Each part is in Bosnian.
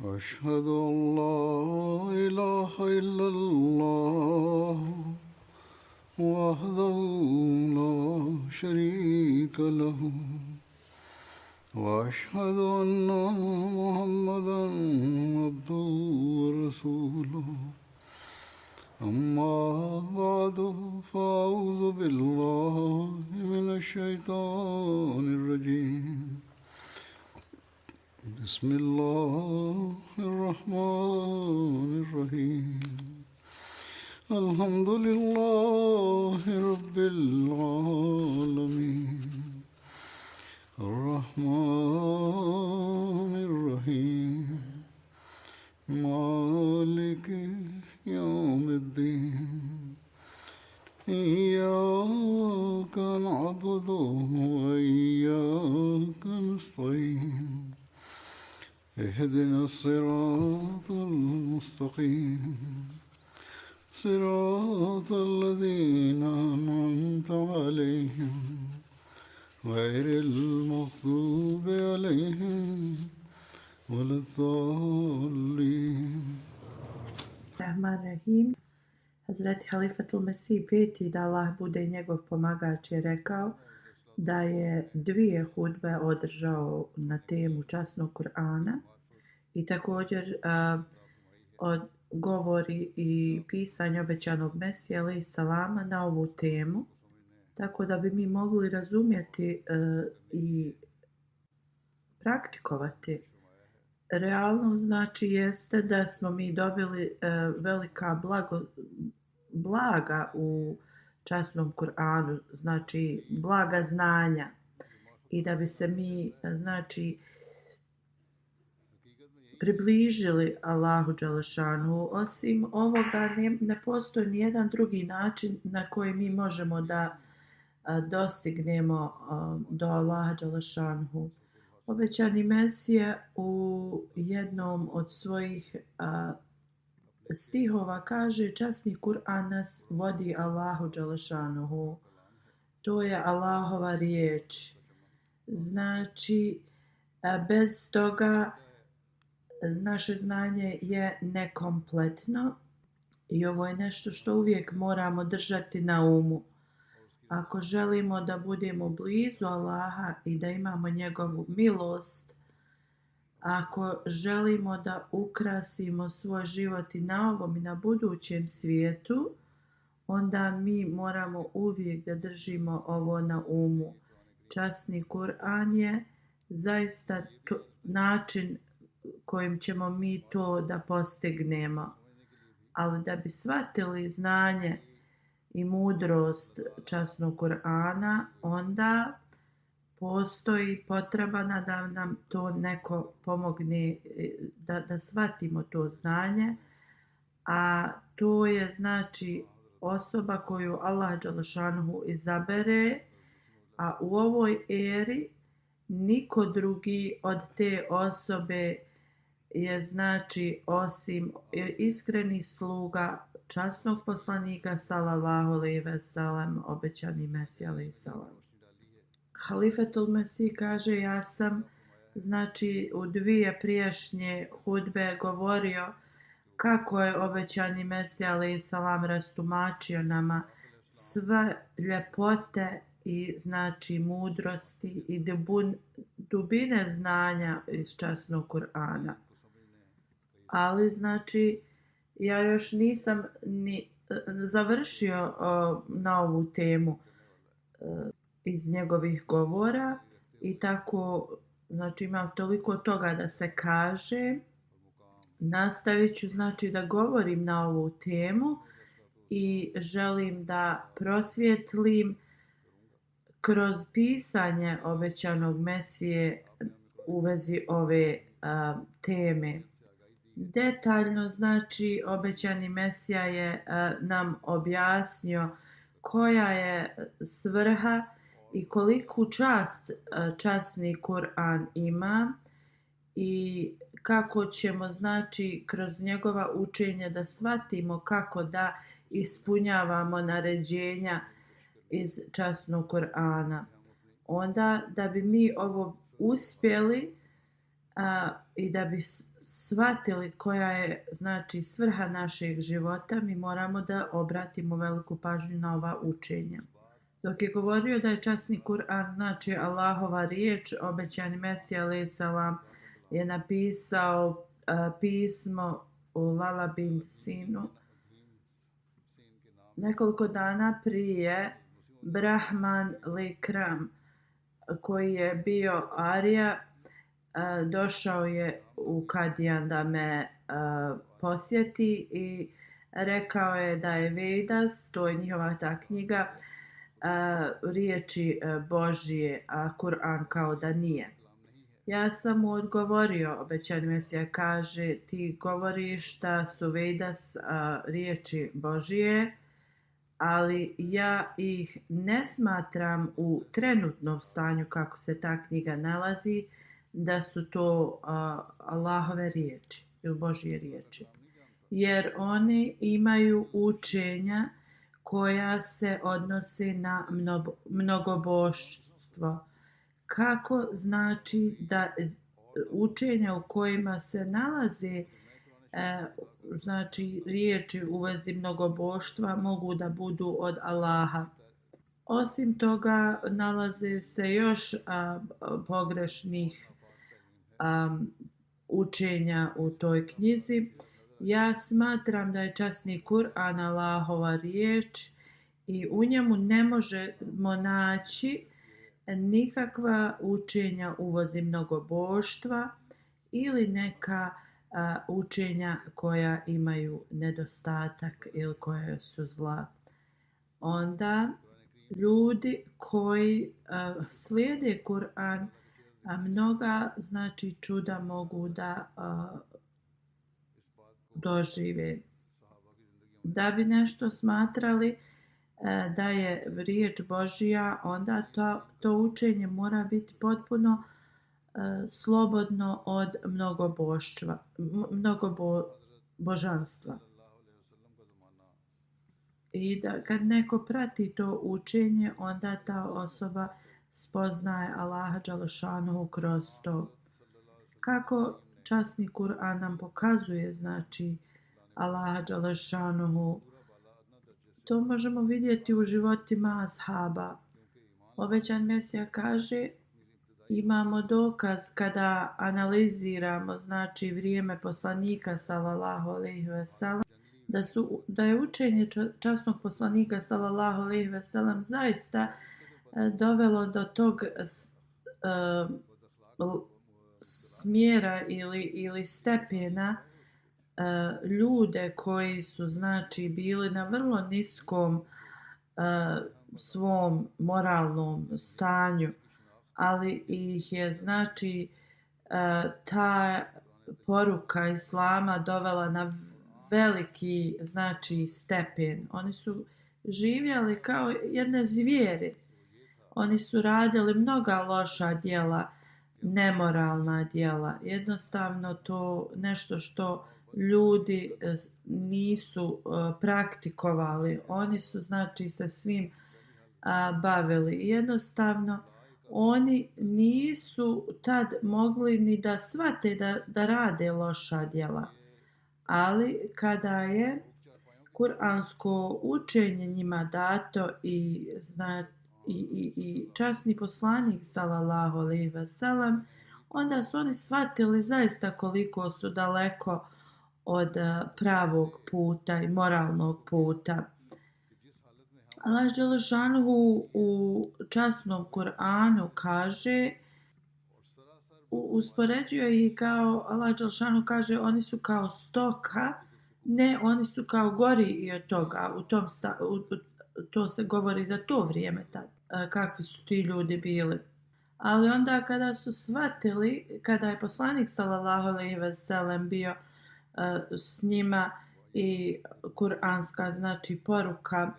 أشهد أن لا إله إلا الله وحده لا شريك له وأشهد أن محمدا عبده ورسوله أما بعد فأعوذ بالله من الشيطان الرجيم بسم الله الرحمن الرحيم الحمد لله رب العالمين الرحمن الرحيم مالك يوم الدين إياك نعبد وإياك نستعين اهدنا الصراط المستقيم صراط الذين أنعمت عليهم غير المغضوب عليهم ولا الضالين. Rahman Rahim. Hazreti Halifatul Mesih peti, da Allah bude njegov pomagač, je rekao da je 2 hudbe održao na temu časnog Kur'ana i također od govori i pisanje obećanog Mesija alejhi salama na ovu temu, tako da bi mi mogli razumjeti i praktikovati. Realno znači jeste da smo mi dobili velika blaga u časnom Kur'anu, znači blaga znanja, i da bi se mi znači približili Allahu dželešanu. Osim ovoga ne postoji ni jedan drugi način na koji mi možemo da dostignemo do Allaha dželešanu. Obećani Mesija u jednom od svojih stihova kaže: časni Kur'an nas vodi Allahu dželešanuhu. To je Allahova riječ. Znači, bez toga naše znanje je nekompletno i ovo je nešto što uvijek moramo držati na umu. Ako želimo da budemo blizu Allaha i da imamo njegovu milost, ako želimo da ukrasimo svoj život i na ovom i na budućem svijetu, onda mi moramo uvijek da držimo ovo na umu. Časni Kur'an je zaista način kojim ćemo mi to da postignemo. Ali da bi shvatili znanje i mudrost časnog Kur'ana, onda postoji potreba da nam to neko pomogne da shvatimo to znanje, a to je znači osoba koju Allah dželešanuhu izabere, a u ovoj eri niko drugi od te osobe je znači osim iskrenih sluga časnog poslanika sallallahu alejhi ve sellem, obećani Mesija alejhi salam. Halifatul Mesih kaže: ja sam znači u 2 prijašnje hudbe govorio kako je obećani Mesija alejhi salam rastumačio nama sve ljepote i znači mudrosti i dubine znanja iz časnog Kur'ana. Ali znači ja još nisam ni završio na ovu temu iz njegovih govora i tako znači imam toliko toga da se kaže. Nastavit ću znači da govorim na ovu temu i želim da prosvijetlim kroz pisanje obećanog Mesije u vezi ove teme. Detaljno znači obećani Mesija je nam objasnio koja je svrha i koliku čast časni Kur'an ima i kako ćemo znači kroz njegova učenja da shvatimo kako da ispunjavamo naređenja iz časnog Kur'ana. Onda da bi mi ovo uspjeli, i da bi shvatili koja je znači svrha našeg života, mi moramo da obratimo veliku pažnju na ova učenja. Dok je govorio da je časni Kur'an znači Allahova riječ, obećani Mesija alejhi selam je napisao pismo u Lalabin sinu nekoliko dana prije Brahman Likram, koji je bio Arija, došao je u Kadijan da me posjeti i rekao je da je Vedas, to je njihova ta knjiga, riječi Božije, a Kur'an kao da nije. Ja sam mu odgovorio, obećani Mesija kaže, ti govoriš da su Vedas riječi Božije, ali ja ih ne smatram u trenutnom stanju kako se ta knjiga nalazi, da su to Allahove riječi ili Božje riječi. Jer oni imaju učenja koja se odnose na mnogoboštvo. Kako znači da učenja u kojima se nalaze znači riječi u vezi mnogoboštva mogu da budu od Allaha. Osim toga nalaze se još pogrešnih učenja u toj knjizi. Ja smatram da je časni Kur'an Allahova riječ i u njemu ne možemo naći nikakva učenja u vezi mnogoboštva ili neka učenja koja imaju nedostatak ili koja su zla. Onda ljudi koji slijede Kur'an, mnoga znači čuda mogu da dožive. Da bi nešto smatrali da je riječ Božja, onda to učenje mora biti potpuno slobodno od mnogobožanstva. I da kad neko prati to učenje, onda ta osoba spoznaje Allaha dželešanuhu kroz to. Kako časni Kur'an nam pokazuje znači Allaha dželešanuhu, to možemo vidjeti u životima ashaba. Obećan Mesija kaže, imamo dokaz kada analiziramo znači vrijeme poslanika sallallahu alejhi ve sellem, da je učenje časnog poslanika sallallahu alejhi ve sellem zaista dovelo do tog smjera ili stepena ljude koji su znači bili na vrlo niskom svom moralnom stanju, ali ih je znači ta poruka Islama dovela na veliki znači stepen. Oni su živjeli kao jedne zvijeri. Oni su radili mnoga loša djela, nemoralna djela. Jednostavno to nešto što ljudi nisu praktikovali. Oni su znači se svim bavili. Jednostavno oni nisu tad mogli ni da shvate da rade loša djela. Ali kada je kuransko učenje njima dato i časni poslanik sallallahu alejhi ve sellem, onda su oni shvatili zaista koliko su daleko od pravog puta i moralnog puta. Allah dželešanuhu u časnom Kur'anu kaže, uspoređuje ih kao, Allah dželešanuhu kaže, oni su kao stoka, ne, oni su kao gori i od toga. To se govori za to vrijeme kakvi su ti ljudi bili. Ali onda kada su shvatili, kada je poslanik sallallahu alejhi ve sellem bio s njima i kuranska znači poruka,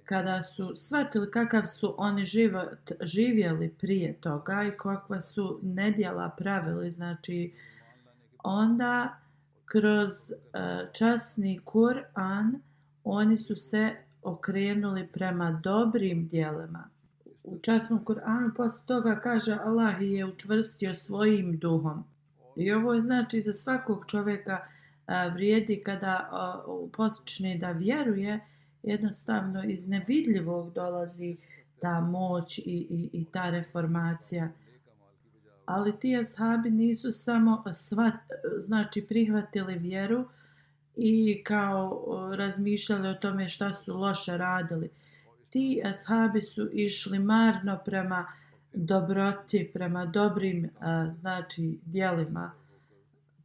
kada su shvatili kakav su oni život živjeli prije toga i kakva su nedjela pravili, znači onda kroz časni Kur'an oni su se okrenuli prema dobrim djelima. U časnom Kur'anu poslije toga kaže Allah je učvrstio svojim duhom. I ovo je znači za svakog čovjeka vrijedi kada počne da vjeruje, jednostavno iz nevidljivog dolazi ta moć i ta reformacija. Ali ti ashabi nisu samo znači prihvatili vjeru i kao razmišljali o tome šta su loše radili. Ti ashabi su išli marno prema dobroti, prema dobrim znači djelima.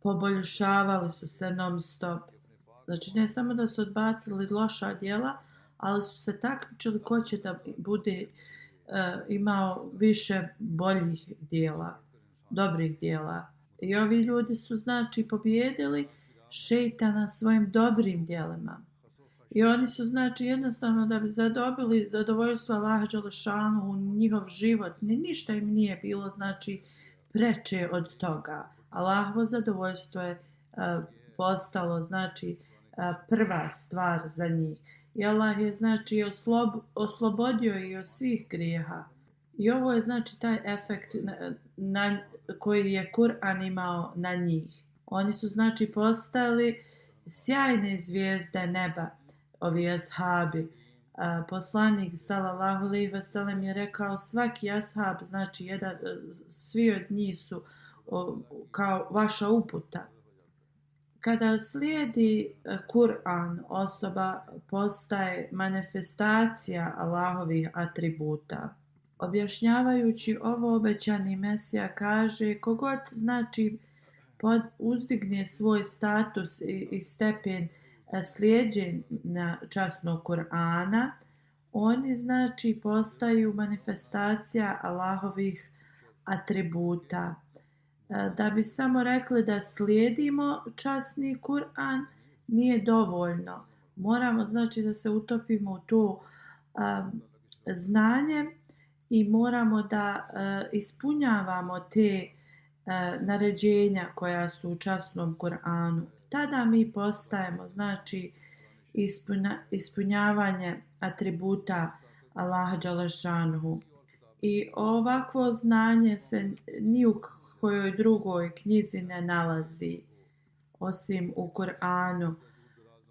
Poboljšavali su se non stop. Znači ne samo da su odbacili loša djela, ali su se takmičili ko će da bude imao više boljih djela, dobrih djela. I ovi ljudi su znači pobijedili šejtana svojim dobrim djelima. I oni su znači jednostavno da bi zadobili zadovoljstvo Allaha dželešanu u njihov život, ništa im nije bilo znači preče od toga. Allahovo zadovoljstvo je postalo znači prva stvar za njih. I Allah je znači oslobodio ih od svih grijeha. I ovo je znači taj efekt koji je Kur'an imao na njih. Oni su znači postali sjajne zvijezde neba, ovi ashabi. Poslanik sallallahu alejhi ve sellem je rekao svaki ashab, znači svi od njih su kao vaša uputa. Kada slijedi Kur'an, osoba postaje manifestacija Allahovih atributa. Objašnjavajući ovo, obećani Mesija kaže kogod znači uzdigne svoj status i stepen slijeđenja časnog Kur'ana, oni znači postaju manifestacija Allahovih atributa. Da bi samo rekli da slijedimo časni Kur'an nije dovoljno. Moramo znači da se utopimo u to znanje i moramo da ispunjavamo te naređenja koja su u časnom Kur'anu. Tada mi postajemo znači ispunjavanje atributa Allaha dželešanuhu. I ovakvo znanje se ni u kojoj drugoj knjizi ne nalazi osim u Kur'anu.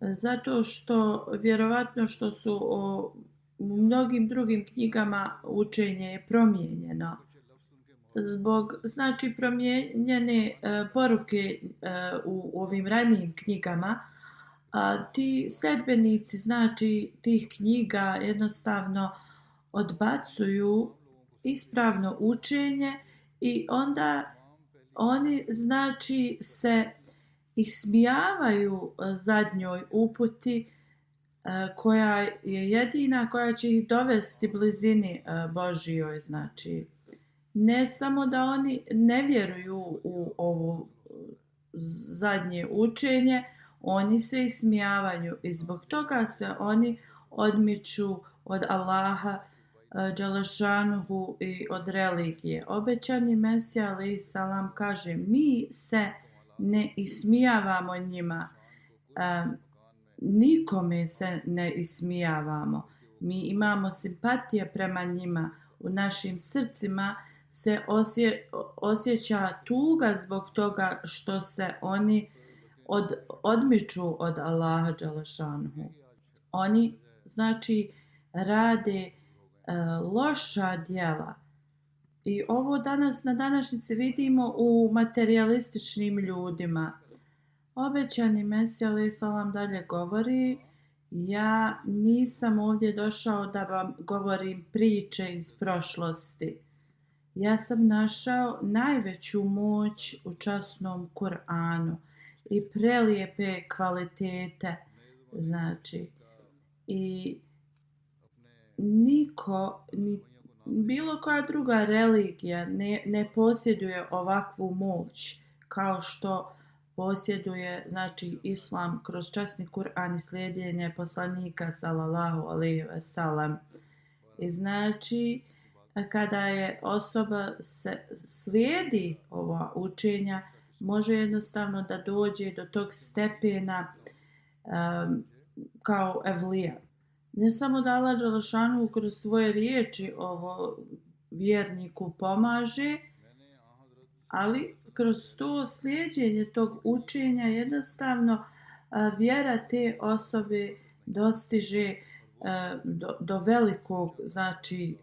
Zato što vjerovatno što su u mnogim drugim knjigama učenje je promijenjeno. Zbog znači promijenjene poruke u ovim ranijim knjigama, ti sljedbenici znači tih knjiga jednostavno odbacuju ispravno učenje i onda oni znači se ismijavaju zadnjoj uputi koja je jedina koja će ih dovesti blizini Božjoj. Znači ne samo da oni ne vjeruju u ovo zadnje učenje, oni se ismijavaju i zbog toga se oni odmiču od Allaha dželešanuhu i od religije. Obećani Mesija alejhi salam kaže mi se ne ismijavamo njima, nikome se ne ismijavamo, mi imamo simpatije prema njima, u našim srcima se osjeća tuga zbog toga što se oni odmiču od Allaha dželešanuhu. Oni znači rade loša djela. I ovo danas na današnjici vidimo u materijalističnim ljudima. Obećani Mesija alejhi salam dalje govori: ja nisam ovdje došao da vam govorim priče iz prošlosti. Ja sam našao najveću moć u časnom Kur'anu i prelijepe kvalitete. Znači, i niko, ni bilo koja druga religija ne posjeduje ovakvu moć kao što posjeduje znači islam kroz časni Kur'an i slijedjenje poslanika sallallahu alejhi ve sellem. I znači kada je osoba slijedi ova učenja, može jednostavno da dođe do tog stepena kao evlija. Ne samo da Allah dželešanu kroz svoje riječi ovo vjerniku pomaže, ali kroz to slijeđenje tog učenja jednostavno vjera te osobe dostiže do velikog, znači,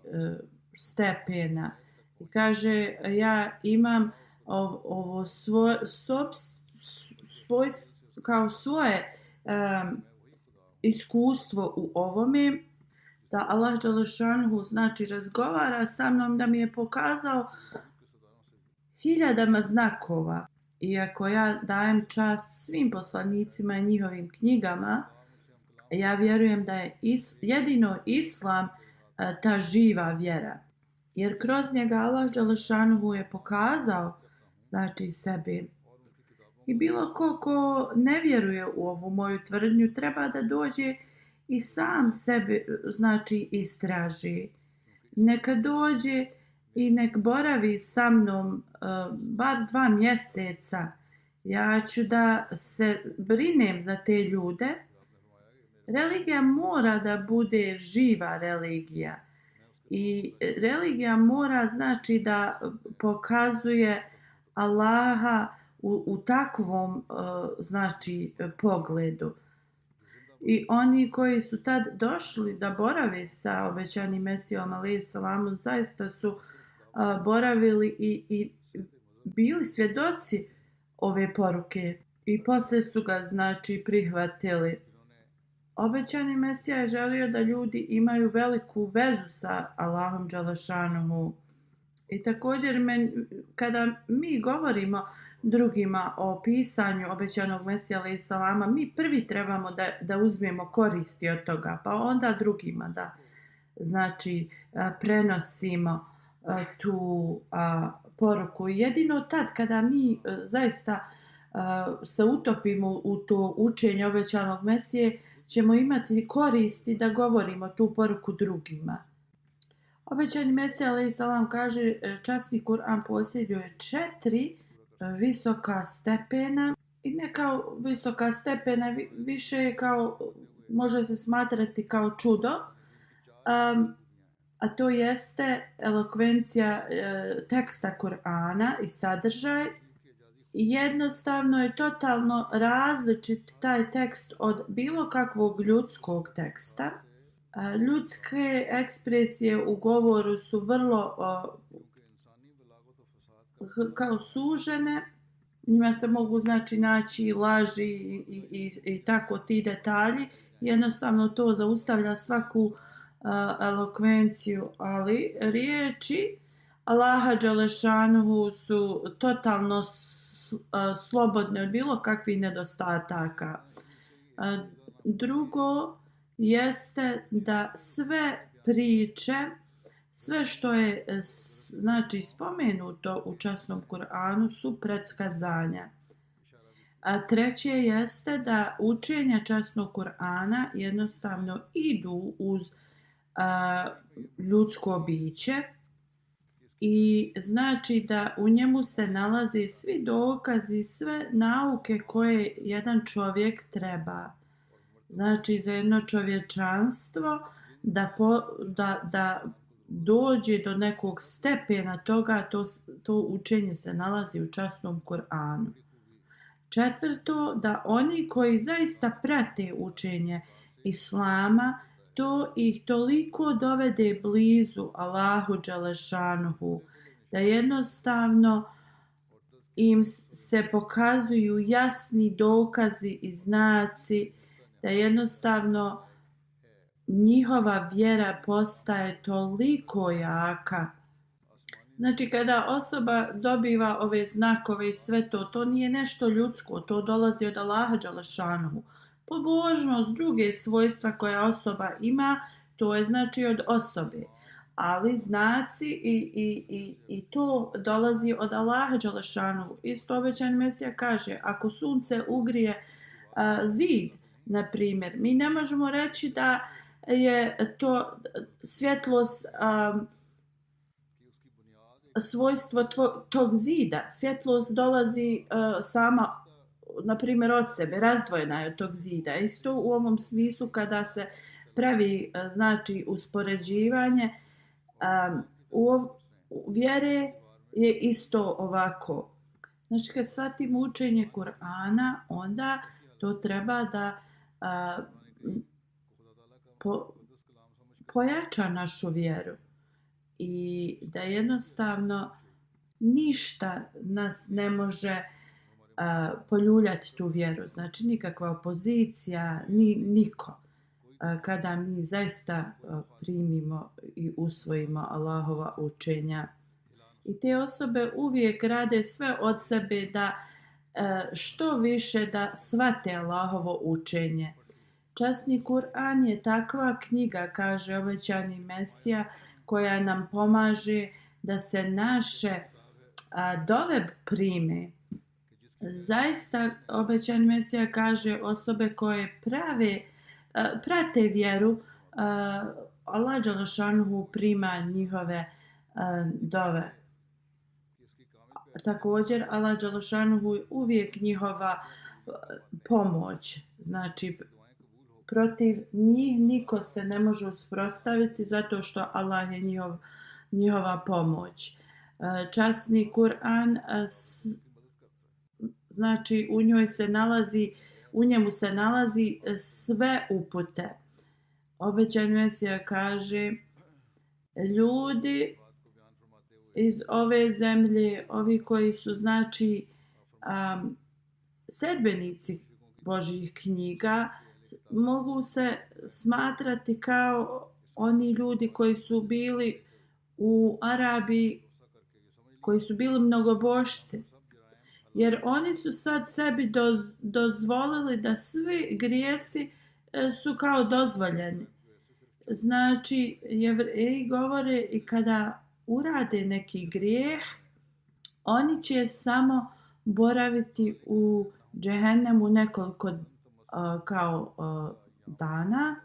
stepena. I kaže, ja imam ovo kao svoje iskustvo u ovome, da Allah dželešanhu, znači, razgovara sa mnom, da mi je pokazao hiljadama znakova. Iako ja dajem čast svim poslanicima i njihovim knjigama, ja vjerujem da je jedino Islam ta živa vjera. Jer kroz njega Allah dželešanhu je pokazao, znači, sebe. I bilo ko ne vjeruje u ovu moju tvrdnju, treba da dođe i sam sebe, znači, istraži. Neka dođe i nek boravi sa mnom bar 2 mjeseca. Ja ću da se brinem za te ljude. Religija mora da bude živa religija. I religija mora, znači, da pokazuje Allaha u takvom, znači, pogledu. I oni koji su tad došli da borave sa obećanim Mesijom alejhi selamom zaista su boravili i bili svjedoci ove poruke i poslije su ga, znači, prihvatili. Obećani Mesija je želio da ljudi imaju veliku vezu sa Allahom dželešanuhu. I također kada mi govorimo drugima o pisanju obećanog Mesija alejhi selama, mi prvi trebamo da uzmemo koristi od toga, pa onda drugima da, znači, prenosimo tu poruku. Jedino tad kada mi zaista se utopimo u to učenje obećanog Mesije, ćemo imati koristi da govorimo tu poruku drugima. Obećani Mesija alejhi selam kaže, časni Kur'an posjeduje 4 visoka stepena i ne kao visoka stepena, više je kao, može se smatrati kao čudo, a to jeste elokvencija teksta Kur'ana i sadržaj. Jednostavno je totalno različit taj tekst od bilo kakvog ljudskog teksta. Ljudske ekspresije u govoru su vrlo kao sužene, njima se mogu, znači, naći laži i tako ti detalji. Jednostavno to zaustavlja svaku elokvenciju, ali riječi Allaha dželešanuhu su totalno slobodne od bilo kakvih nedostataka. Drugo jeste da sve priče, sve što je, znači, spomenuto u časnom Kur'anu su predskazanja. A treće jeste da učenja časnog Kur'ana jednostavno idu uz ljudsko biće i znači da u njemu se nalaze svi dokazi, sve nauke koje jedan čovjek treba. Znači, za jedno čovječanstvo da dođe do nekog stepena toga, to učenje se nalazi u časnom Kur'anu. Četvrto, da oni koji zaista prate učenje Islama, to ih toliko dovede blizu Allahu dželešanuhu, da jednostavno im se pokazuju jasni dokazi i znaci, da jednostavno njihova vjera postaje toliko jaka. Znači, kada osoba dobiva ove znakove i sve to nije nešto ljudsko, to dolazi od Allaha dželešanuhu. Pobožnost, druge svojstva koja osoba ima, to je, znači, od osobe. Ali znaci i to dolazi od Allaha dželešanuhu. Isto obećani Mesija kaže, ako sunce ugrije zid, na primjer, mi ne možemo reći da je to svjetlost svojstvo tog zida. Svjetlost dolazi sama, na primjer, od sebe, razdvojena je od tog zida. Isto u ovom smislu kada se pravi, znači, uspoređivanje u vjere je isto ovako. Znači kad shvatimo učenje Kur'ana, onda to treba da a, po, pojača našu vjeru i da jednostavno ništa nas ne može poljuljati tu vjeru. Znači nikakva opozicija, niko. Kada mi zaista primimo i usvojimo Allahova učenja. I te osobe uvijek rade sve od sebe da što više da shvate Allahovo učenje. Časni Kur'an je takva knjiga, kaže obećani Mesija, koja nam pomaže da se naše dove prime. Zaista obećani Mesija kaže osobe koje prate vjeru, Allah dželešanuhu prima njihove dove. Također Allah dželešanuhu je uvijek njihova pomoć. Znači protiv njih niko se ne može usprostaviti zato što Allah je njihova pomoć. Časni Kur'an, znači u njemu se nalazi sve upute. Obećani Mesija kaže, ljudi iz ove zemlje, ovi koji su znači sledbenici Božjih knjiga, mogu se smatrati kao oni ljudi koji su bili u Arabiji, koji su bili mnogobošci. Jer oni su sad sebi dozvolili da svi grijesi su kao dozvoljeni. Znači, Jevreji govore i kada urade neki grijeh, oni će samo boraviti u džehennemu nekoliko dana,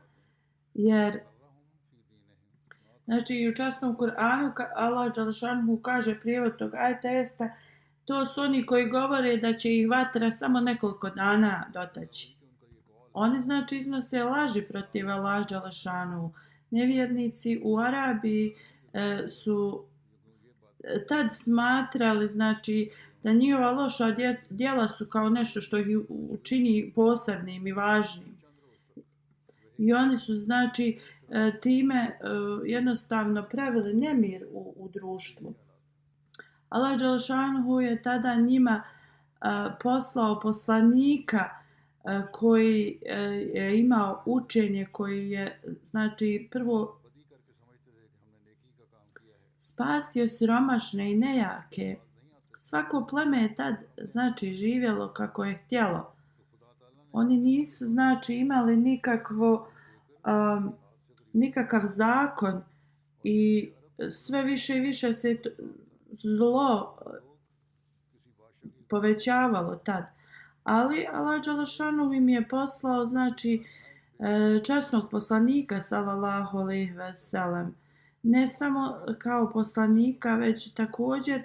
jer znači u časnom Kur'anu Allah dželešanuhu kaže prijevod tog ajeta jeste to su oni koji govore da će ih vatra samo nekoliko dana dotaći. Oni znači iznose laži protiv Allah dželešanuhu. Nevjernici u Arabiji su tad smatrali znači da njihova loša djela su kao nešto što ih učini posebnim i važnim. I oni su znači time jednostavno pravili nemir u društvu. Allah dželešanuhu je tada njima poslao poslanika koji je imao učenje, koji je znači prvo spasio siromašne i nejake. Svako pleme je tad znači živjelo kako je htjelo. Oni nisu znači imali nikakav zakon i sve više i više se zlo povećavalo tad. Ali Allah dželešanuhu im je poslao znači časnog poslanika sallallahu alejhi ve sellem. Ne samo kao poslanika, već također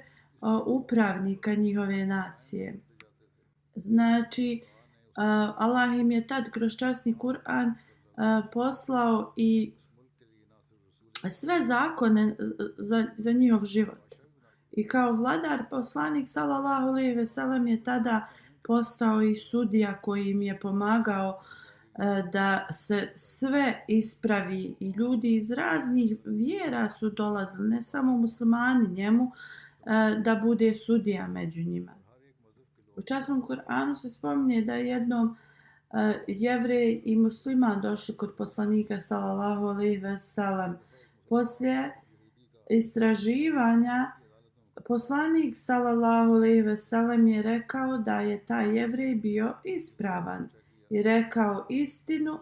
upravnika njihove nacije. Znači, Allah im je tad kroz časni Kur'an poslao i sve zakone za njihov život. I kao vladar poslanik sallallahu alejhi ve sellem je tada postao i sudija koji im je pomagao da se sve ispravi i ljudi iz raznih vjera su dolazili, ne samo muslimani njemu, da bude sudija među njima. U časnom Kur'anu se spominje da je jednom Jevrej i musliman došli kod poslanika sallallahu alejhi ve sellem. Poslije istraživanja poslanik sallallahu alejhi ve sellem je rekao da je taj Jevrej bio ispravan i rekao istinu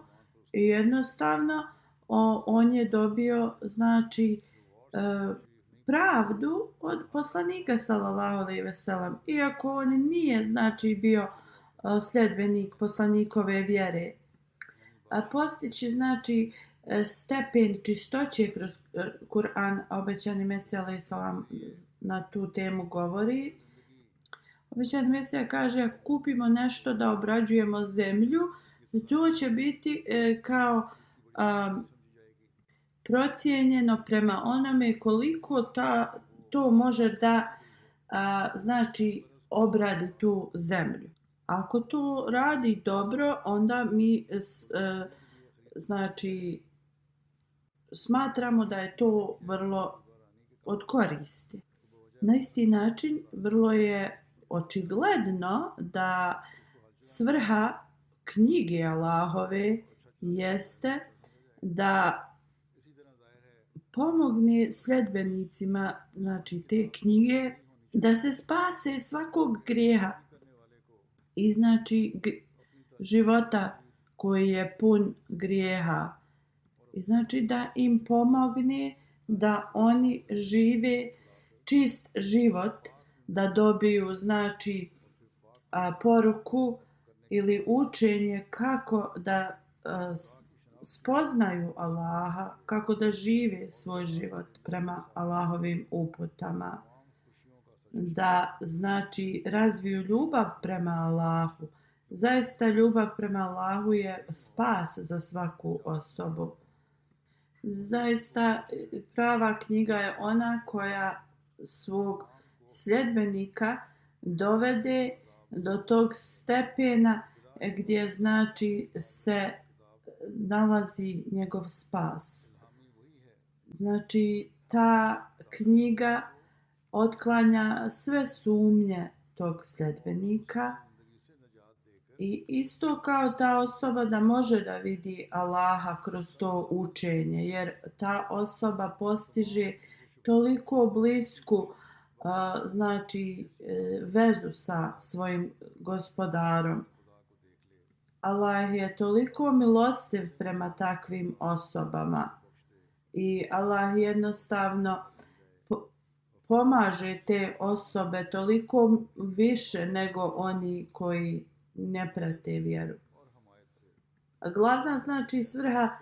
i jednostavno on je dobio znači pravdu od poslanika sallallahu alejhi ve sellem, iako on nije znači bio sljedbenik poslanikove vjere. A postići znači stepen čistoće kroz Kur'an, obećani Mesija alejhi selam na tu temu govori. Obećani Mesija kaže, ako kupimo nešto da obrađujemo zemlju, to će biti kao procijenjeno prema onome koliko to može da znači obradi tu zemlju. Ako to radi dobro, onda mi znači smatramo da je to vrlo od koristi. Na isti način vrlo je očigledno da svrha knjige Allahove jeste da pomogne sljedbenicima, znači te knjige, da se spase svakog grijeha i znači života koji je pun grijeha. I znači da im pomogne da oni žive čist život, da dobiju znači poruku ili učenje kako da spoznaju Allaha, kako da žive svoj život prema Allahovim uputama, da znači razviju ljubav prema Allahu. Zaista ljubav prema Allahu je spas za svaku osobu. Zaista prava knjiga je ona koja svog sljedbenika dovede do tog stepena gdje znači se nalazi njegov spas. Znači ta knjiga otklanja sve sumnje tog sljedbenika i isto kao ta osoba da može da vidi Allaha kroz to učenje, jer ta osoba postiže toliko blisku znači vezu sa svojim gospodarom. Allah je toliko milostiv prema takvim osobama i Allah jednostavno pomaže te osobe toliko više nego oni koji ne prate vjeru. Glavna znači svrha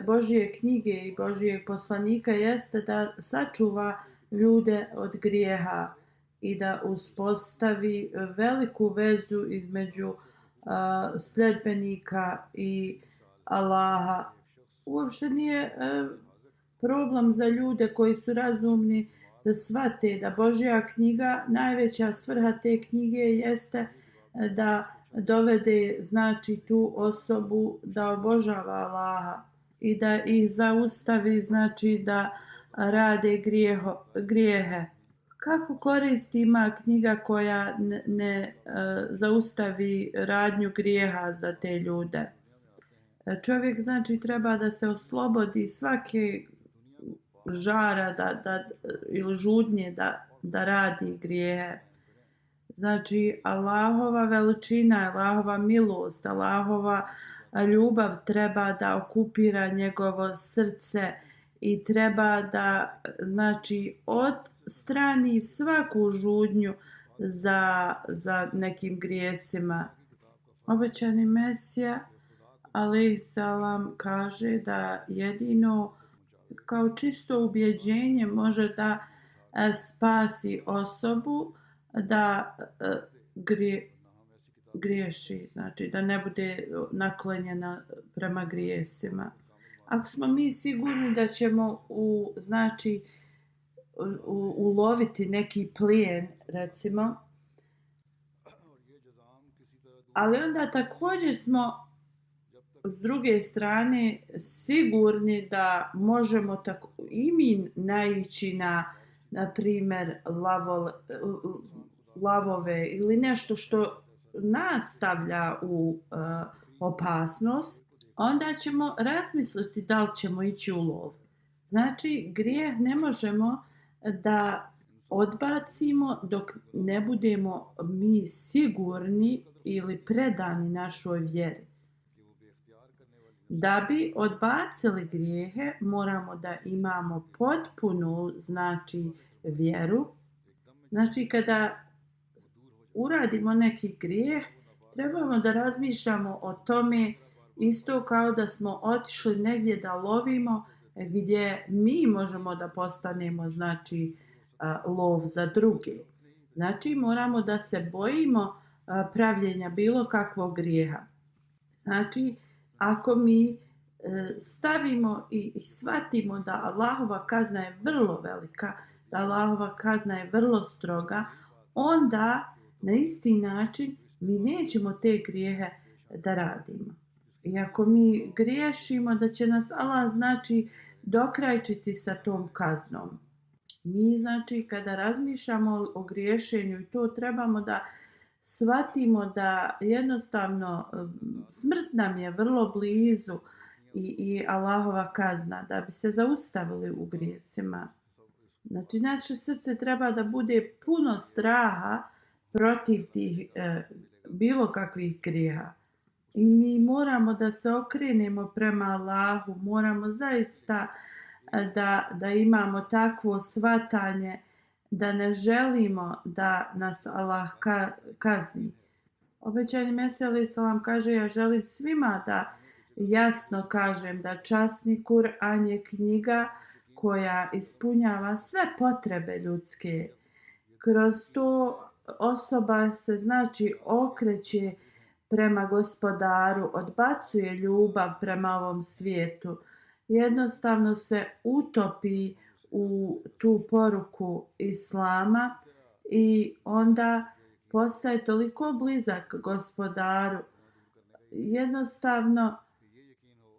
Božje knjige i Božjeg poslanika jeste da sačuva ljude od grijeha i da uspostavi veliku vezu između sljedbenika i Allaha. Uopšte nije problem za ljude koji su razumni da shvate da Božja knjiga, najveća svrha te knjige jeste da dovede znači tu osobu da obožava Allaha i da ih zaustavi znači da rade grijehe. Kako koristi ima knjiga koja ne zaustavi radnju grijeha za te ljude? Čovjek znači treba da se oslobodi svake žara ili žudnje da radi grijehe. Znači Allahova veličina, Allahova milost, Allahova ljubav treba da okupira njegovo srce i treba da znači odstrani svaku žudnju za nekim grijesima. Obećani Mesija alejhi selam kaže da jedino kao čisto ubjeđenje može da spasi osobu da griješi, znači da ne bude naklonjena prema grijesima. Ako smo mi sigurni da ćemo uloviti neki plijen, recimo, ali onda također smo s druge strane sigurni da možemo i mi naići na primjer lavove ili nešto što nas stavlja u opasnost, onda ćemo razmisliti da li ćemo ići u lov. Znači, grijeh ne možemo da odbacimo dok ne budemo mi sigurni ili predani našoj vjeri. Da bi odbacili grijehe, moramo da imamo potpunu znači vjeru. Znači, kada uradimo neki grijeh, trebamo da razmišljamo o tome isto kao da smo otišli negdje da lovimo gdje mi možemo da postanemo znači lov za druge. Znači moramo da se bojimo pravljenja bilo kakvog grijeha. Znači ako mi stavimo i shvatimo da Allahova kazna je vrlo velika, da Allahova kazna je vrlo stroga, onda na isti način mi nećemo te grijehe da radimo. I ako mi griješimo da će nas Allah znači dokrajčiti sa tom kaznom. Mi znači kada razmišljamo o griješenju i to trebamo da shvatimo da jednostavno smrt nam je vrlo blizu i Allahova kazna da bi se zaustavili u grijesima. Znači naše srce treba da bude puno straha protiv tih bilo kakvih grijeha. I mi moramo da se okrenemo prema Allahu, moramo zaista da imamo takvo shvatanje da ne želimo da nas Allah kazni. Obećani Mesija alejhi selam kaže: ja želim svima da jasno kažem da časni Kur'an je knjiga koja ispunjava sve potrebe ljudske. Kroz to osoba se znači okreće prema Gospodaru, odbacuje ljubav prema ovom svijetu. Jednostavno se utopi u tu poruku Islama i onda postaje toliko blizak Gospodaru. Jednostavno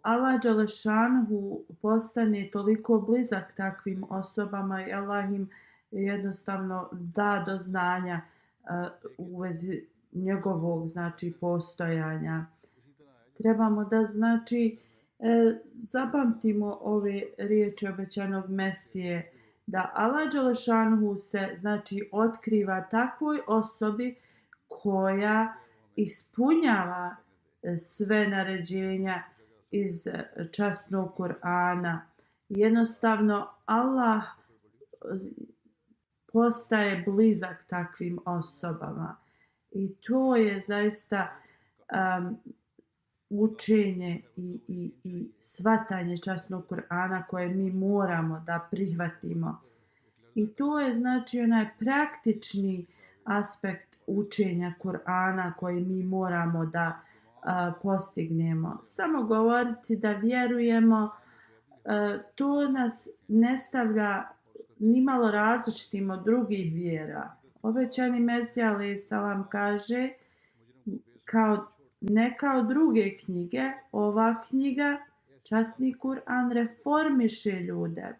Allah dželešanhu postane toliko blizak takvim osobama i Allah im jednostavno da do znanja u vezi njegovog znači postojanja. Trebamo da znači zapamtimo ove riječi obećanog Mesije, da Allah dželešanhu se znači otkriva takvoj osobi koja ispunjava sve naređenja iz časnog Kur'ana. Jednostavno Allah postaje blizak takvim osobama i to je zaista učenje i shvatanje časnog Kur'ana koje mi moramo da prihvatimo. I to je znači onaj praktični aspekt učenja Kur'ana koji mi moramo da postignemo. Samo govoriti da vjerujemo, to nas ne stavlja nimalo različitim od drugih vjera. Obećani Mesija alejhi selam kaže ne kao druge knjige, ova knjiga, časni Kur'an, reformiše ljude.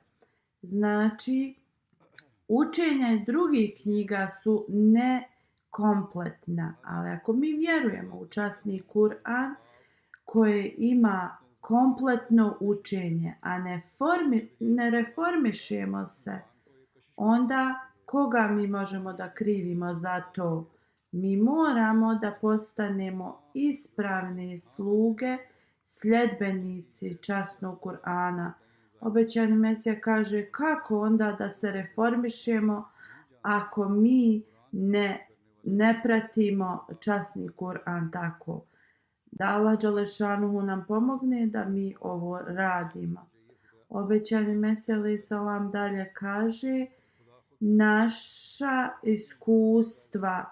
Znači, učenja drugih knjiga su nekompletna, ali ako mi vjerujemo u časni Kur'an koji ima kompletno učenje, a ne reformišemo se, onda koga mi možemo da krivimo za to? Mi moramo da postanemo ispravne sluge, sljedbenici časnog Kur'ana. Obećani Mesija kaže kako onda da se reformišemo ako mi ne pratimo časni Kur'an tako. Da Allah dželešanuhu nam pomogne da mi ovo radimo. Obećani Mesija alejhi selam dalje kaže: naša iskustva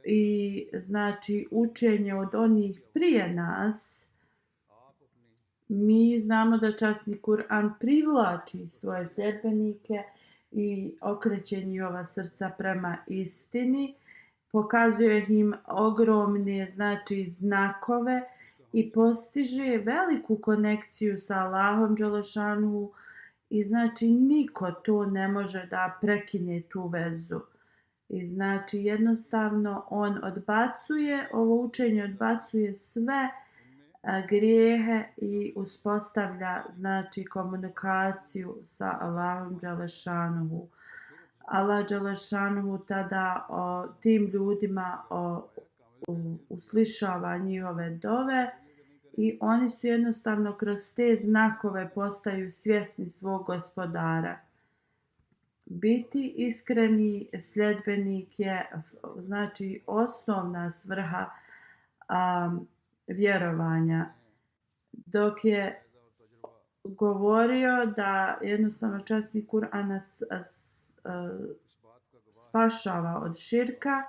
i znači učenje od onih prije nas, mi znamo da časni Kur'an privlači svoje sljedbenike i okreće njihova srca prema istini, pokazuje im ogromne znači znakove i postiže veliku konekciju sa Allahom dželešanuhu i znači niko to ne može da prekine tu vezu. I znači jednostavno on odbacuje, ovo učenje odbacuje sve grijehe i uspostavlja znači komunikaciju sa Allahom dželešanuhu. Allah dželešanuhu tada tim ljudima uslišava njihove dove i oni su jednostavno kroz te znakove postaju svjesni svog Gospodara. Biti iskreni sljedbenik je znači osnovna svrha vjerovanja. Dok je govorio da jednostavno časni Kur'an nas spašava od širka,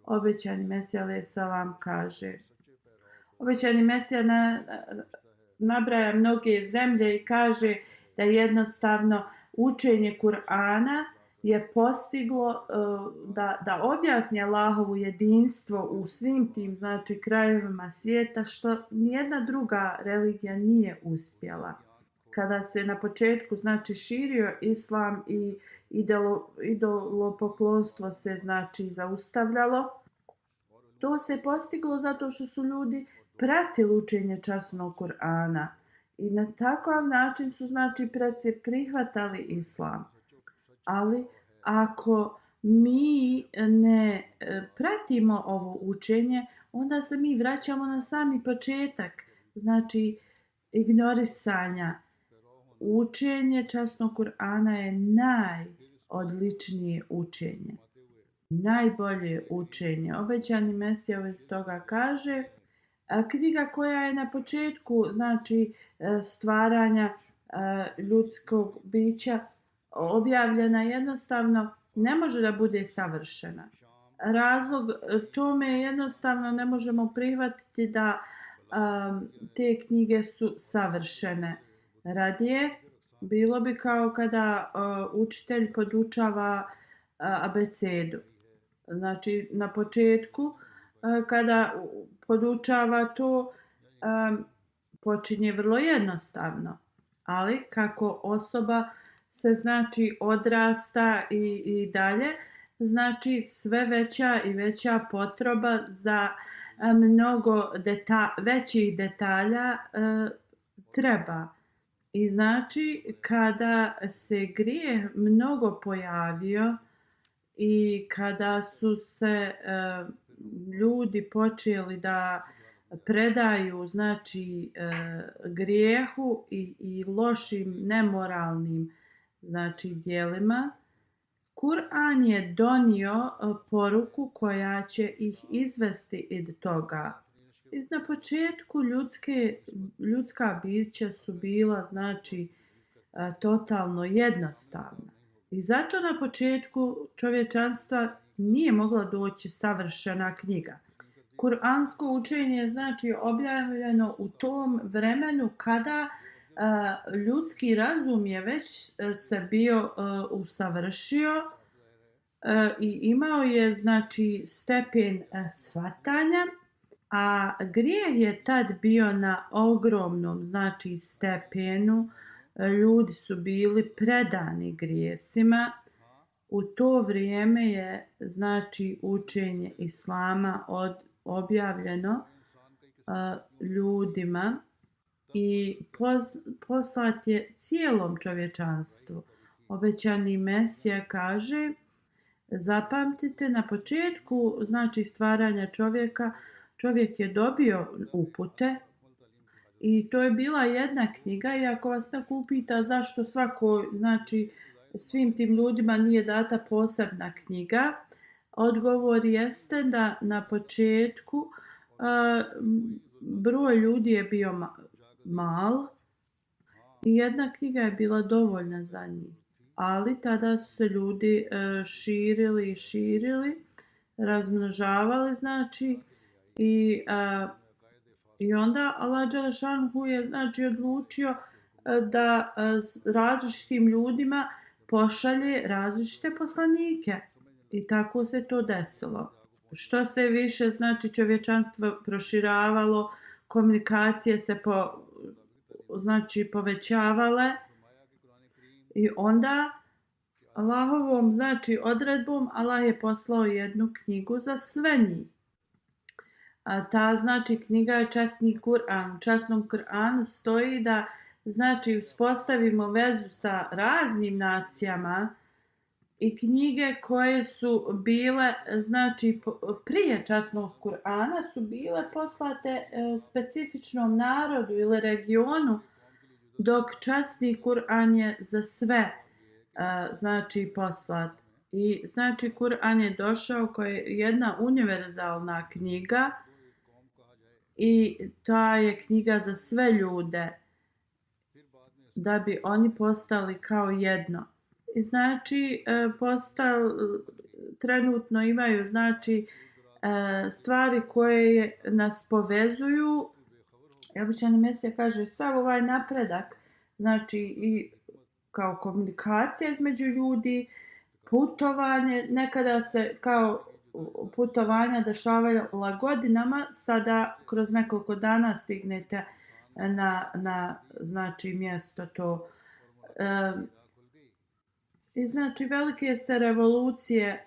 obećani Mesija alejhi selam kaže. Obećani Mesija nabraja mnoge zemlje i kaže da jednostavno učenje Kur'ana je postiglo da objasni Allahovo jedinstvo u svim tim znači krajevima svijeta što nijedna druga religija nije uspjela. Kada se na početku znači širio islam i idolopoklonstvo se znači zaustavljalo, to se postiglo zato što su ljudi pratili učenje časnog Kur'ana i na takav način su znači preci prihvatali islam. Ali ako mi ne pratimo ovo učenje, onda se mi vraćamo na sami početak, znači ignorisanja. Učenje časnog Kur'ana je najodličnije učenje, najbolje učenje. Obećani Mesija u vezi toga kaže, knjiga koja je na početku znači stvaranja ljudskog bića objavljena jednostavno ne može da bude savršena. Razlog tome je jednostavno ne možemo prihvatiti da te knjige su savršene. Radije bilo bi kao kada učitelj podučava abecedu. Znači na početku kada podučava to počinje vrlo jednostavno, ali kako osoba se znači odrasta i dalje, znači sve veća i veća potreba za mnogo većih detalja treba. I znači kada se grijeh mnogo pojavio i kada su se ljudi počeli da predaju znači grijehu i lošim nemoralnim znači djelima, Kur'an je donio poruku koja će ih izvesti iz toga. I na početku ljudska bića su bila znači totalno jednostavna. I zato na početku čovječanstva nije mogla doći savršena knjiga. Kur'ansko učenje je znači objavljeno u tom vremenu kada ljudski razum je već se bio usavršio i imao je znači stepen shvatanja, a grijeh je tad bio na ogromnom znači stepenu. Ljudi su bili predani grijesima. U to vrijeme je znači učenje islama objavljeno ljudima i poslat je cijelom čovječanstvu. Obećani Mesija kaže, zapamtite, na početku znači stvaranja čovjeka, čovjek je dobio upute i to je bila jedna knjiga. I ako vas neko upita zašto znači svim tim ljudima nije data posebna knjiga, odgovor jeste da na početku broj ljudi je bio mal i jedna knjiga je bila dovoljna za njih. Ali tada su se ljudi širili, razmnožavali znači i onda Allah dželešanhu je znači odlučio da različitim ljudima pošalje različite poslanike. I tako se to desilo. Što se više znači čovječanstvo proširavalo, komunikacije se znači povećavale i onda Allahovom znači odredbom Allah je poslao jednu knjigu za sve njih. A ta znači knjiga je časni Kur'an. U časnom Kur'anu stoji da znači uspostavimo vezu sa raznim nacijama i knjige koje su bile znači prije časnog Kur'ana su bile poslate specifičnom narodu ili regionu, dok časni Kur'an je za sve znači poslat. I znači Kur'an je došao kao jedna univerzalna knjiga i ta je knjiga za sve ljude da bi oni postali kao jedno. I znači trenutno imaju znači stvari koje nas povezuju. Obećani Mesija kaže sav ovaj napredak znači i kao komunikacija između ljudi, putovanje, nekada se kao putovanja dešavala godinama, sada kroz nekoliko dana stignete na znači mjesto to. I znači velike se revolucije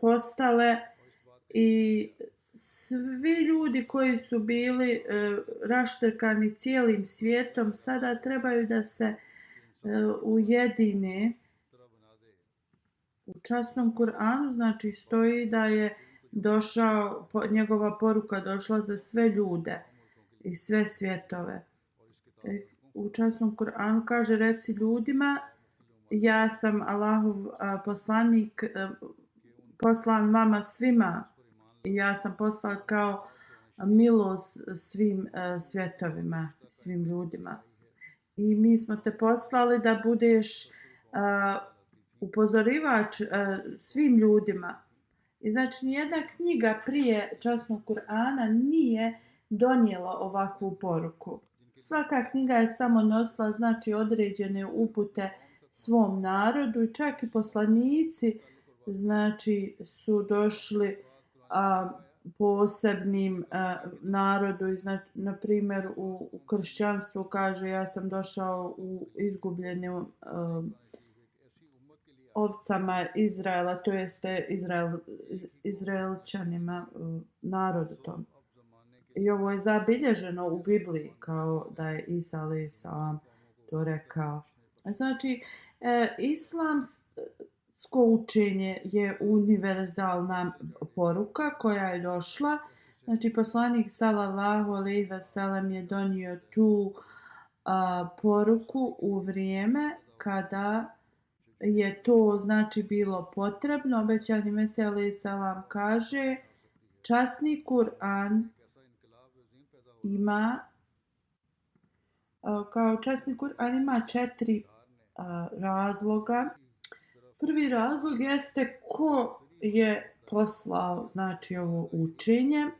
postale i svi ljudi koji su bili raštrkani cijelim svijetom sada trebaju da se ujedine. U časnom Kur'anu znači stoji da je njegova poruka došla za sve ljude i sve svjetove. U časnom Kur'anu kaže reci ljudima ja sam Allahov poslanik poslan vama svima i ja sam poslan kao milost svim svjetovima, svim ljudima. I mi smo te poslali da budeš upozorivač svim ljudima. I znači nijedna knjiga prije časnog Kur'ana nije donijela ovakvu poruku. Svaka knjiga je samo nosila znači određene upute svom narodu i čak i poslanici znači su došli posebnim narodu. I znači, na primjer u kršćanstvu kaže ja sam došao u izgubljenim ovcama Izraela, to jeste Izraelčanima, narodu tom. I ovo je zabilježeno u Bibliji kao da je Isa a.s. to rekao. Znači, islamsko učenje je univerzalna poruka koja je došla. Znači, poslanik sallallahu alejhi ve sellem je donio tu poruku u vrijeme kada je to znači bilo potrebno. Obećani Mesija alejhi selam kaže časni Kur'an ima kao časni Kur'an ima 4 razloga. Prvi razlog jeste ko je poslao znači ovo učenje,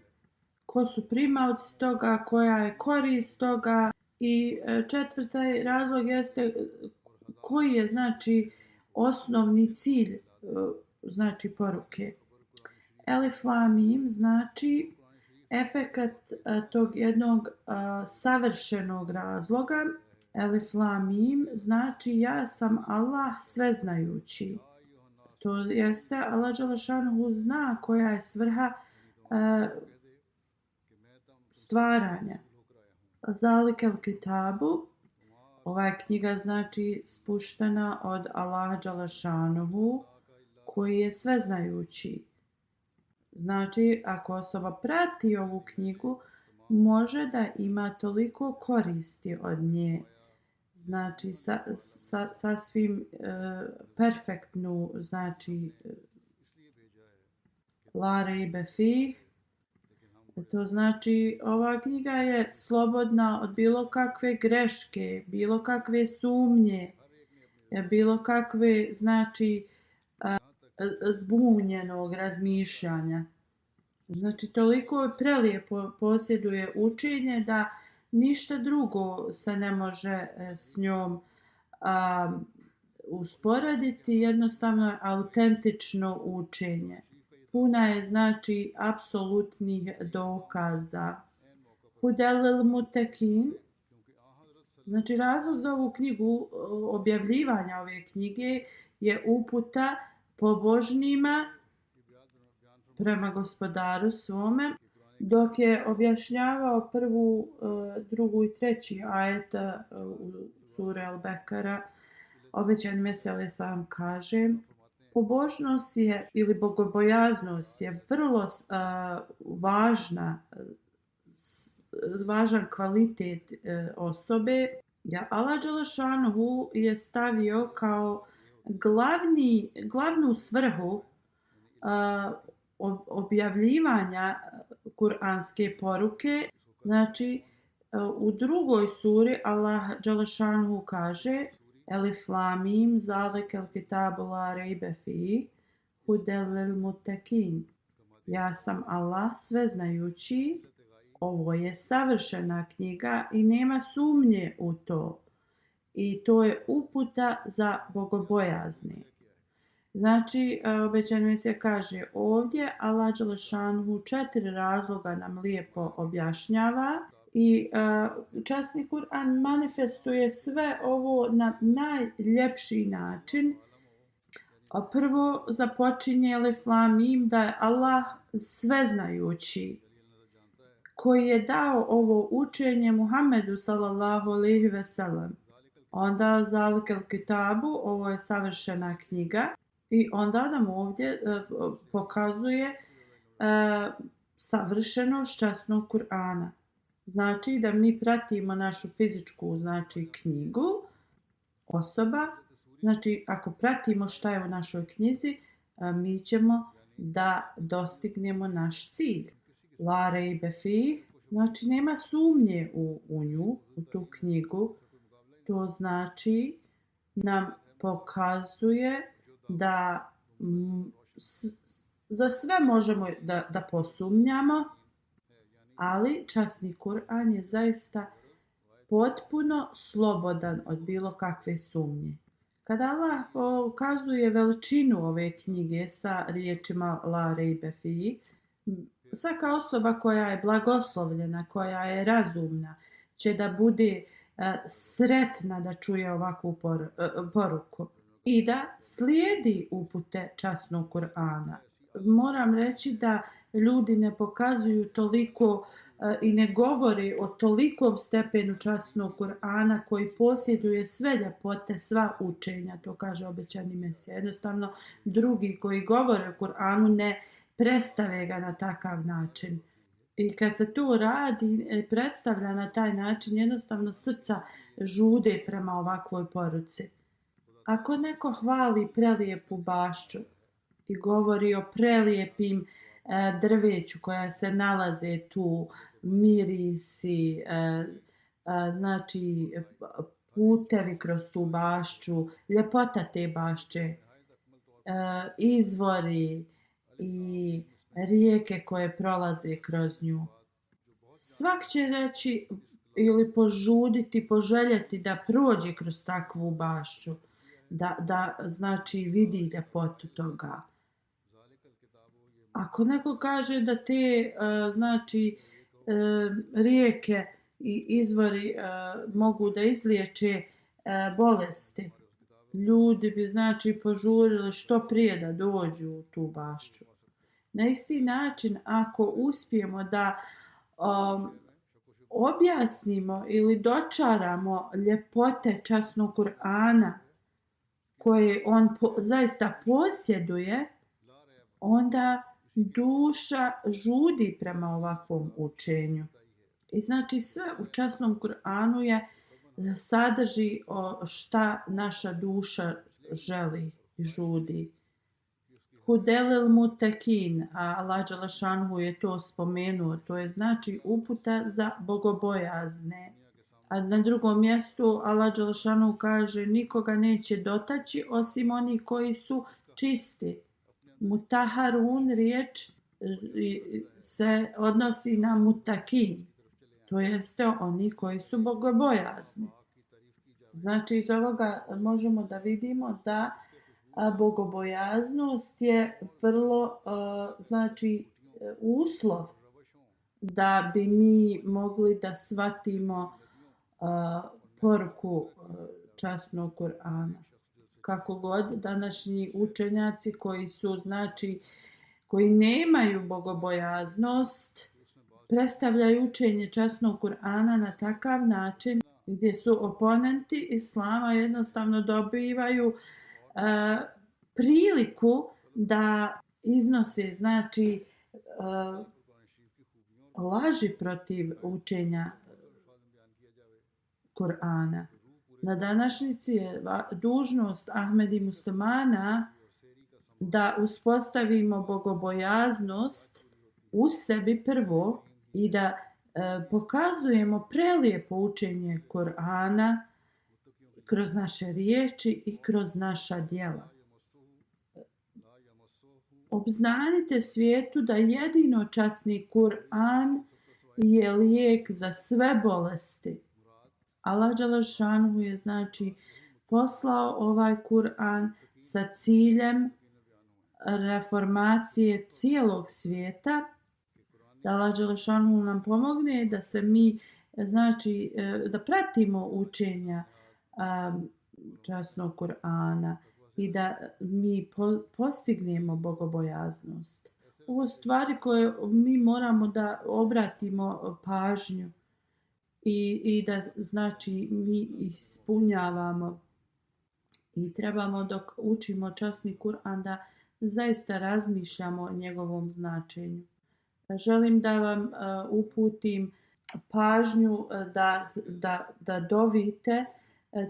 ko su primaoci toga, koja je korist toga. I četvrti razlog jeste koji je znači osnovni cilj znači poruke. Elif lam mim znači efekat tog jednog savršenog razloga. Elif lam mim znači ja sam Allah sveznajući. To jeste Allah dželešanuhu zna koja je svrha stvaranja. Zalikel kitabu, ova je knjiga znači spuštena od Allaha dželešanuhu koji je sveznajući. Znači, ako osoba prati ovu knjigu, može da ima toliko koristi od nje. Znači, sasvim perfektnu, znači, la rejbe fih. To znači, ova knjiga je slobodna od bilo kakve greške, bilo kakve sumnje, bilo kakve, znači, zbunjenog razmišljanja. Znači, toliko prelijepo posjeduje učenje da ništa drugo se ne može s njom usporediti. Jednostavno je autentično učenje. Puna je znači apsolutnih dokaza. Hudel mutekin. Znači, razlog za ovu knjigu, objavljivanja ove knjige je uputa pobožnima prema gospodaru svome. Dok je objašnjavao prvu, drugu i treći ajet u sure Al-Bekara, obećani Mesija alejhi selam kaže pobožnost je ili bogobojaznost je vrlo važan kvalitet osobe. Allah dželešanuhu je stavio kao glavnu svrhu objavljivanja kuranske poruke. Znači, u drugoj suri Allah dželešanuhu kaže Elif lam mim zalikel kitabu la rejbe fih hudel lil mutekin. Ja sam Allah sveznajući, ovo je savršena knjiga i nema sumnje u to. i to je uputa za bogobojazne. Znači, obećani Mesija kaže ovdje, Allah dželešanuhu 4 razloga nam lijepo objašnjava i časni Kur'an manifestuje sve ovo na najljepši način. Prvo započinje Alif Lam Mim da je Allah sveznajući koji je dao ovo učenje Muhammedu sallallahu alejhi ve sellem. Onda Zalikel Kitabu, ovo je savršena knjiga. I onda nam ovdje pokazuje savršenost časnog Kur'ana. Znači da mi pratimo našu fizičku knjigu, osoba. Znači ako pratimo šta je u našoj knjizi, mi ćemo da dostignemo naš cilj. La rejbe fih, znači nema sumnje u nju, u tu knjigu. To znači nam pokazuje da za sve možemo da posumnjamo, ali časni Kur'an je zaista potpuno slobodan od bilo kakve sumnje. Kada Allah ukazuje veličinu ove knjige sa riječima La rejbe fih, svaka osoba koja je blagoslovljena, koja je razumna, će da bude sretna da čuje ovakvu poruku i da slijedi upute časnog Kur'ana. Moram reći da ljudi ne pokazuju toliko i ne govori o tolikom stepenu časnog Kur'ana koji posjeduje sve ljepote, sva učenja, to kaže obećani Mesija. Jednostavno, drugi koji govore o Kur'anu ne predstave ga na takav način. I kad se to radi, predstavlja na taj način, jednostavno srca žude prema ovakvoj poruci. Ako neko hvali prelijepu bašču i govori o prelijepim drveću koja se nalaze tu, mirisi, znači putevi kroz tu bašču, ljepota te bašče, izvori i rijeke koje prolaze kroz nju. Svak će reći ili požuditi, poželjeti da prođe kroz takvu bašču, da znači vidi ljepotu toga. Ako neko kaže da te rijeke i izvori mogu da izliječe bolesti, ljudi bi znači požurili što prije da dođu u tu bašču. Na isti način, ako uspijemo da objasnimo ili dočaramo ljepote časnog Kur'ana koje on zaista posjeduje, onda duša žudi prema ovakvom učenju. I znači sve u časnom Kur'anu je sadrži šta naša duša želi i žudi. Hudelil mutekin, a Allah dželešanhu je to spomenuo, to je znači uputa za bogobojazne. A na drugom mjestu Allah dželešanhu kaže nikoga neće dotaći osim oni koji su čisti. Mutaharun riječ se odnosi na mutakin, to jeste oni koji su bogobojazni. Znači iz ovoga možemo da vidimo da bogobojaznost je vrlo uslov da bi mi mogli da shvatimo poruku časnog Kur'ana. Kako god današnji učenjaci koji nemaju bogobojaznost predstavljaju učenje časnog Kur'ana na takav način gdje su oponenti islama jednostavno dobivaju priliku da iznose laži protiv učenja Kur'ana. Na današnjici je dužnost Ahmedi muslimana da uspostavimo bogobojaznost u sebi prvo i da pokazujemo prelijepo učenje Kur'ana kroz naše riječi i kroz naša djela. Obznanite svijetu da jedino časni Kur'an je lijek za sve bolesti. Allah dželešanu je znači poslao ovaj Kur'an sa ciljem reformacije cijelog svijeta, da Allah dželešanu nam pomogne da se mi znači da pratimo učenja časnog Kur'ana i da mi postignemo bogobojaznost. Ovo stvari koje mi moramo da obratimo pažnju i da znači mi ispunjavamo i trebamo dok učimo časni Kur'an da zaista razmišljamo o njegovom značenju. Želim da vam uputim pažnju da dovite.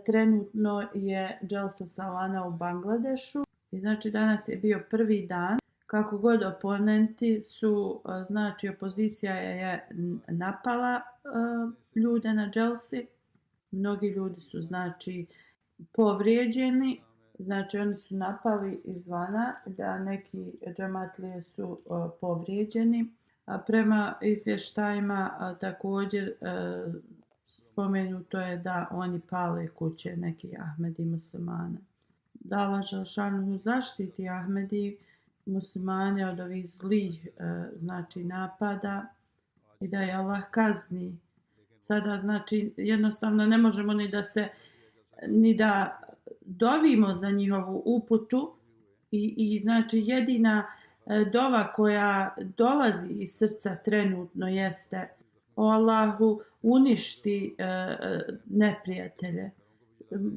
Trenutno je Dželsa Salana u Bangladešu i znači danas je bio prvi dan. Kako god oponenti su, znači opozicija je napala ljude na Dželsi. Mnogi ljudi su znači povrijeđeni, znači oni su napali izvana, da neki džematlije su povrijeđeni. A prema izvještajima također spomenuto je da oni pale kuće neki Ahmedi muslimane. Da Allah dželešanu zaštiti Ahmedi muslimane od ovih zlih znači napada i da je Allah kazni. Sada znači jednostavno ne možemo ni da dovimo za njihovu uputu i znači jedina dova koja dolazi iz srca trenutno jeste: o Allahu, uništi neprijatelje.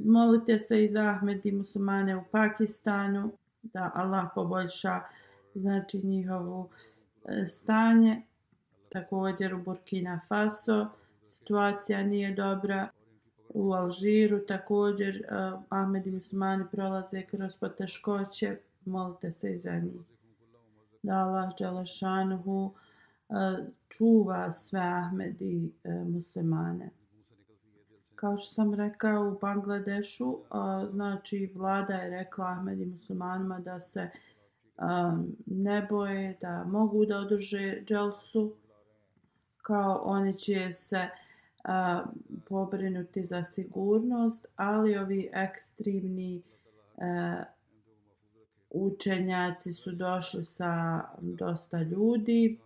Molite se i za Ahmedi muslimane u Pakistanu, da Allah poboljša znači njihovo stanje. Također u Burkina Faso situacija nije dobra. U Alžiru također Ahmedi muslimani prolaze kroz poteškoće. Molite se i za njih. Da Allah dželešanuhu čuva sve Ahmedi muslimane. Kao što sam rekao, u Bangladešu znači vlada je rekla Ahmedi muslimanima da se ne boje, da mogu da održe dželsu, kao oni će se pobrinuti za sigurnost, ali ovi ekstremni učenjaci su došli sa dosta ljudi.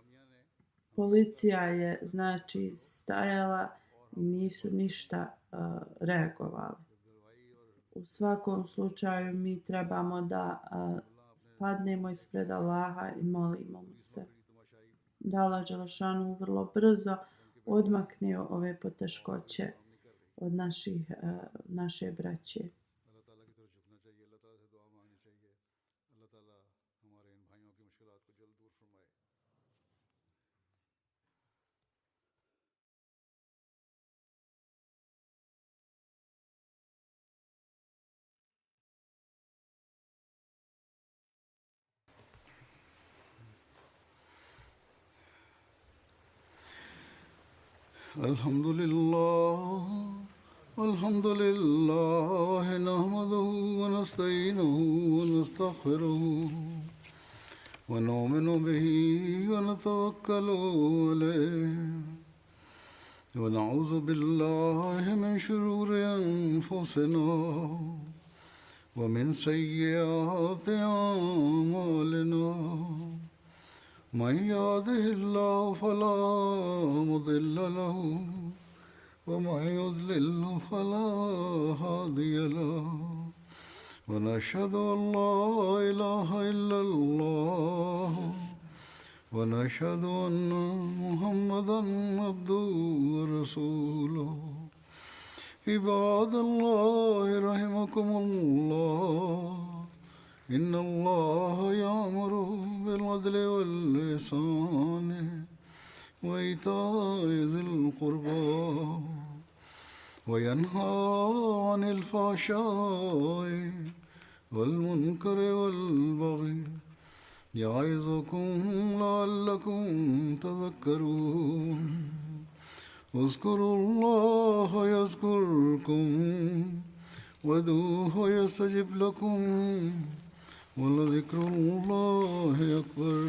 Policija je znači stajala i nisu ništa reagovali. U svakom slučaju mi trebamo da padnemo ispred Allaha i molimo mu se da Allah dželešanu vrlo brzo odmakne ove poteškoće od naše braće. الحمد لله نحمده ونستعينه ونستغفره ونؤمن به ونتوكل عليه ونعوذ بالله من شرور أنفسنا ومن سيئات أعمالنا من يهده الله فلا مضل له ومن يضلل فلا هادي له ونشهد أن لا إله إلا الله ونشهد أن محمدا عبده ورسوله عباد الله رحمكم الله إن الله يأمر بالعدل والإحسان وإيتاء ذي القربى وينهى عن الفحشاء والمنكر والبغي يعظكم لعلكم تذكرون اذكروا الله يذكركم وادعوه يستجب لكم ولذكر الله أكبر.